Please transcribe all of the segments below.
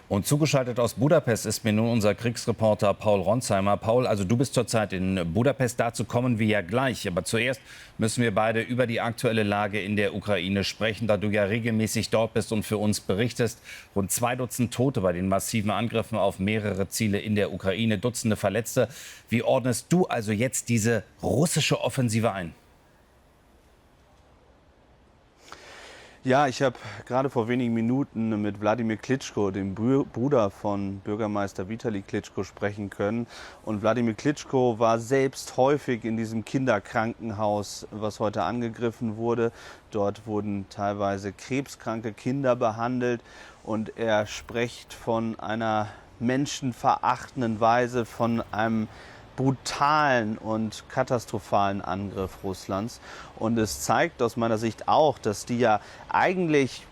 Und zugeschaltet aus Budapest ist mir nun unser Kriegsreporter Paul Ronsheimer. Paul, also du bist zurzeit in Budapest, dazu kommen wir ja gleich. Aber zuerst müssen wir beide über die aktuelle Lage in der Ukraine sprechen, da du ja regelmäßig dort bist und für uns berichtest. Rund 2 Dutzend Tote bei den massiven Angriffen auf mehrere Ziele in der Ukraine, Dutzende Verletzte. Wie ordnest du also jetzt diese russische Offensive ein? Ja, ich habe gerade vor wenigen Minuten mit Wladimir Klitschko, dem Bruder von Bürgermeister Vitali Klitschko, sprechen können. Und Wladimir Klitschko war selbst häufig in diesem Kinderkrankenhaus, was heute angegriffen wurde. Dort wurden teilweise krebskranke Kinder behandelt. Und er spricht von einer menschenverachtenden Weise, von einem brutalen und katastrophalen Angriff Russlands. Und es zeigt aus meiner Sicht auch, dass die ja eigentlich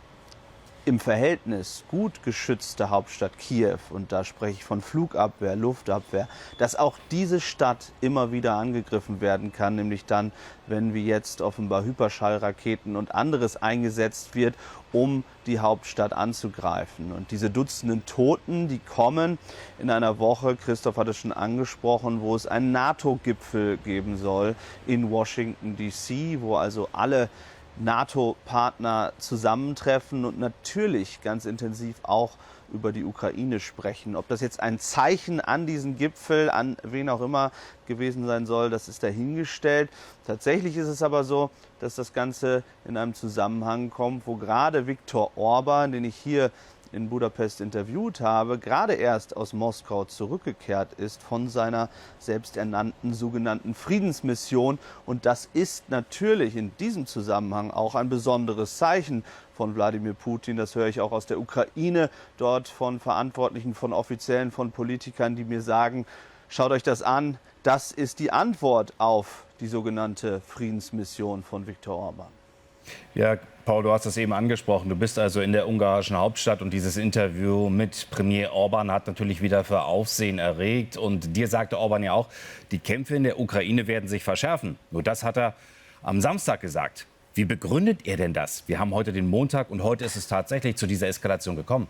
im Verhältnis gut geschützte Hauptstadt Kiew, und da spreche ich von Flugabwehr, Luftabwehr, dass auch diese Stadt immer wieder angegriffen werden kann, nämlich dann, wenn wie jetzt offenbar Hyperschallraketen und anderes eingesetzt wird, um die Hauptstadt anzugreifen. Und diese Dutzenden Toten, die kommen in einer Woche, Christoph hat es schon angesprochen, wo es einen NATO-Gipfel geben soll in Washington DC, wo also alle NATO-Partner zusammentreffen und natürlich ganz intensiv auch über die Ukraine sprechen. Ob das jetzt ein Zeichen an diesen Gipfel, an wen auch immer gewesen sein soll, das ist dahingestellt. Tatsächlich ist es aber so, dass das Ganze in einem Zusammenhang kommt, wo gerade Viktor Orban, den ich hier in Budapest interviewt habe, gerade erst aus Moskau zurückgekehrt ist von seiner selbsternannten sogenannten Friedensmission. Und das ist natürlich in diesem Zusammenhang auch ein besonderes Zeichen von Wladimir Putin. Das höre ich auch aus der Ukraine, dort von Verantwortlichen, von Offiziellen, von Politikern, die mir sagen, schaut euch das an, das ist die Antwort auf die sogenannte Friedensmission von Viktor Orban. Ja, Paul, du hast es eben angesprochen. Du bist also in der ungarischen Hauptstadt und dieses Interview mit Premier Orban hat natürlich wieder für Aufsehen erregt. Und dir sagte Orban ja auch, die Kämpfe in der Ukraine werden sich verschärfen. Nur das hat er am Samstag gesagt. Wie begründet er denn das? Wir haben heute den Montag und heute ist es tatsächlich zu dieser Eskalation gekommen.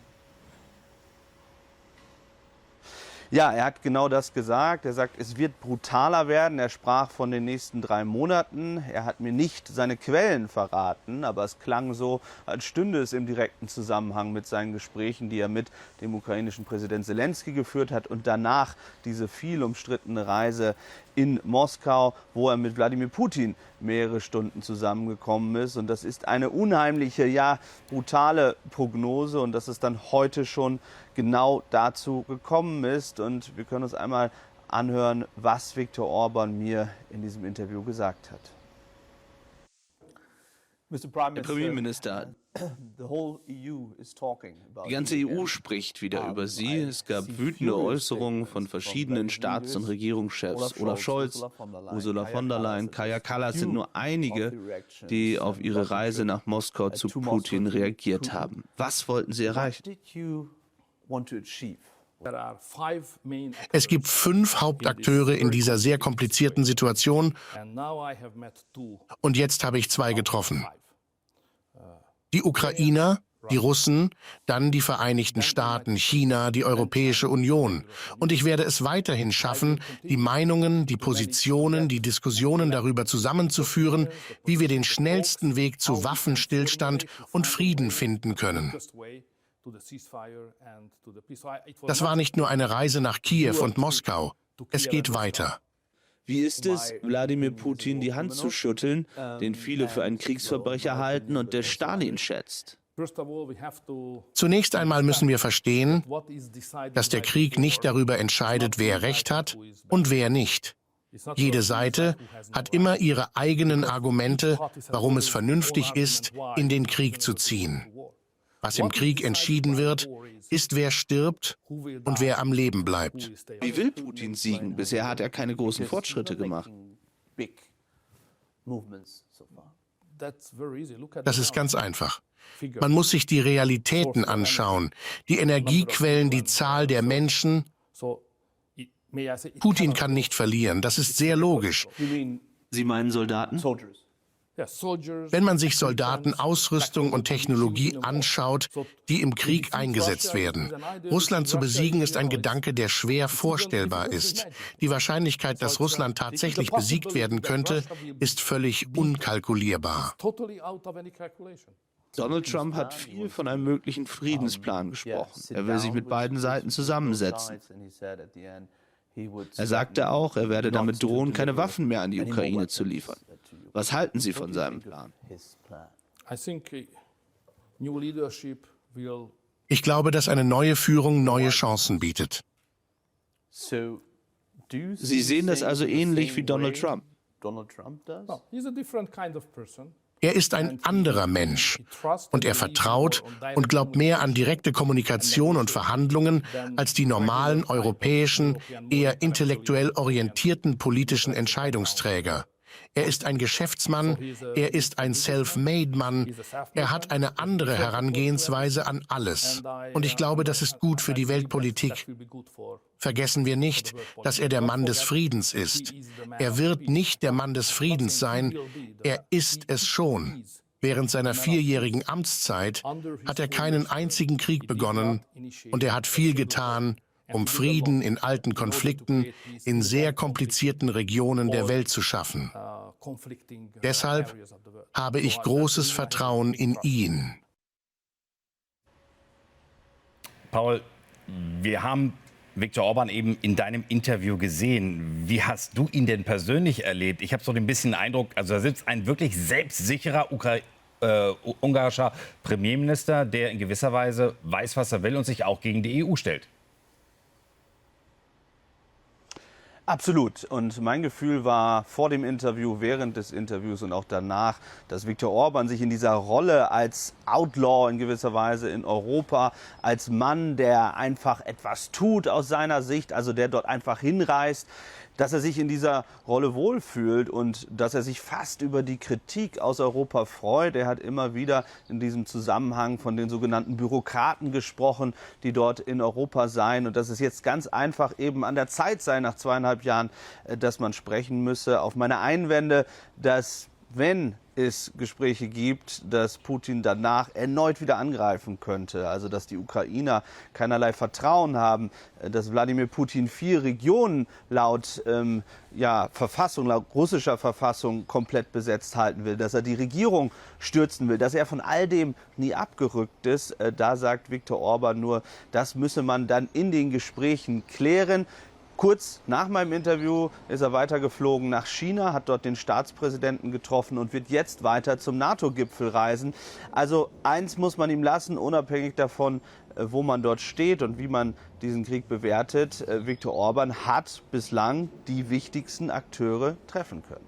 Ja, er hat genau das gesagt. Er sagt, es wird brutaler werden. Er sprach von den nächsten 3 Monaten. Er hat mir nicht seine Quellen verraten, aber es klang so, als stünde es im direkten Zusammenhang mit seinen Gesprächen, die er mit dem ukrainischen Präsident Selenskyj geführt hat und danach diese viel umstrittene Reise in Moskau, wo er mit Wladimir Putin mehrere Stunden zusammengekommen ist. Und das ist eine unheimliche, ja brutale Prognose und dass es dann heute schon genau dazu gekommen ist. Und wir können uns einmal anhören, was Viktor Orban mir in diesem Interview gesagt hat. Herr Premierminister, die ganze EU spricht wieder über Sie. Es gab wütende Äußerungen von verschiedenen Staats- und Regierungschefs. Olaf Scholz, Ursula von der Leyen, Kaja Kallas sind nur einige, die auf ihre Reise nach Moskau zu Putin reagiert haben. Was wollten Sie erreichen? Es gibt 5 Hauptakteure in dieser sehr komplizierten Situation und jetzt habe ich 2 getroffen. Die Ukrainer, die Russen, dann die Vereinigten Staaten, China, die Europäische Union. Und ich werde es weiterhin schaffen, die Meinungen, die Positionen, die Diskussionen darüber zusammenzuführen, wie wir den schnellsten Weg zu Waffenstillstand und Frieden finden können. Das war nicht nur eine Reise nach Kiew und Moskau. Es geht weiter. Wie ist es, Wladimir Putin die Hand zu schütteln, den viele für einen Kriegsverbrecher halten und der Stalin schätzt? Zunächst einmal müssen wir verstehen, dass der Krieg nicht darüber entscheidet, wer Recht hat und wer nicht. Jede Seite hat immer ihre eigenen Argumente, warum es vernünftig ist, in den Krieg zu ziehen. Was im Krieg entschieden wird, ist, wer stirbt und wer am Leben bleibt. Wie will Putin siegen? Bisher hat er keine großen Fortschritte gemacht. Das ist ganz einfach. Man muss sich die Realitäten anschauen, die Energiequellen, die Zahl der Menschen. Putin kann nicht verlieren, das ist sehr logisch. Sie meinen Soldaten? Wenn man sich Soldaten, Ausrüstung und Technologie anschaut, die im Krieg eingesetzt werden. Russland zu besiegen ist ein Gedanke, der schwer vorstellbar ist. Die Wahrscheinlichkeit, dass Russland tatsächlich besiegt werden könnte, ist völlig unkalkulierbar. Donald Trump hat viel von einem möglichen Friedensplan gesprochen. Er will sich mit beiden Seiten zusammensetzen. Er sagte auch, er werde damit drohen, keine Waffen mehr an die Ukraine zu liefern. Was halten Sie von seinem Plan? Ich glaube, dass eine neue Führung neue Chancen bietet. Sie sehen das also ähnlich wie Donald Trump. Er ist ein anderer Mensch und er vertraut und glaubt mehr an direkte Kommunikation und Verhandlungen als die normalen europäischen, eher intellektuell orientierten politischen Entscheidungsträger. Er ist ein Geschäftsmann, er ist ein Self-Made-Mann, er hat eine andere Herangehensweise an alles. Und ich glaube, das ist gut für die Weltpolitik. Vergessen wir nicht, dass er der Mann des Friedens ist. Er wird nicht der Mann des Friedens sein, er ist es schon. Während seiner 4-jährigen Amtszeit hat er keinen einzigen Krieg begonnen und er hat viel getan, um Frieden in alten Konflikten in sehr komplizierten Regionen der Welt zu schaffen. Deshalb habe ich großes Vertrauen in ihn. Paul, wir haben Viktor Orbán eben in deinem Interview gesehen. Wie hast du ihn denn persönlich erlebt? Ich habe so ein bisschen den Eindruck, also da sitzt ein wirklich selbstsicherer ungarischer Premierminister, der in gewisser Weise weiß, was er will und sich auch gegen die EU stellt. Absolut. Und mein Gefühl war vor dem Interview, während des Interviews und auch danach, dass Viktor Orbán sich in dieser Rolle als Outlaw in gewisser Weise in Europa, als Mann, der einfach etwas tut aus seiner Sicht, also der dort einfach hinreist, dass er sich in dieser Rolle wohlfühlt und dass er sich fast über die Kritik aus Europa freut. Er hat immer wieder in diesem Zusammenhang von den sogenannten Bürokraten gesprochen, die dort in Europa seien und dass es jetzt ganz einfach eben an der Zeit sei, nach 2,5 Jahren, dass man sprechen müsse. Auf meine Einwände, dass wenn es Gespräche gibt, dass Putin danach erneut wieder angreifen könnte, also dass die Ukrainer keinerlei Vertrauen haben, dass Wladimir Putin 4 Regionen laut Verfassung, laut russischer Verfassung komplett besetzt halten will, dass er die Regierung stürzen will, dass er von all dem nie abgerückt ist. Da sagt Viktor Orbán nur, das müsse man dann in den Gesprächen klären. Kurz nach meinem Interview ist er weitergeflogen nach China, hat dort den Staatspräsidenten getroffen und wird jetzt weiter zum NATO-Gipfel reisen. Also eins muss man ihm lassen, unabhängig davon, wo man dort steht und wie man diesen Krieg bewertet. Viktor Orbán hat bislang die wichtigsten Akteure treffen können.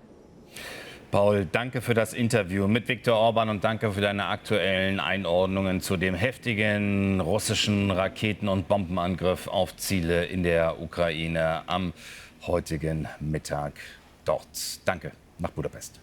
Paul, danke für das Interview mit Viktor Orbán und danke für deine aktuellen Einordnungen zu dem heftigen russischen Raketen- und Bombenangriff auf Ziele in der Ukraine am heutigen Mittag dort. Danke, nach Budapest.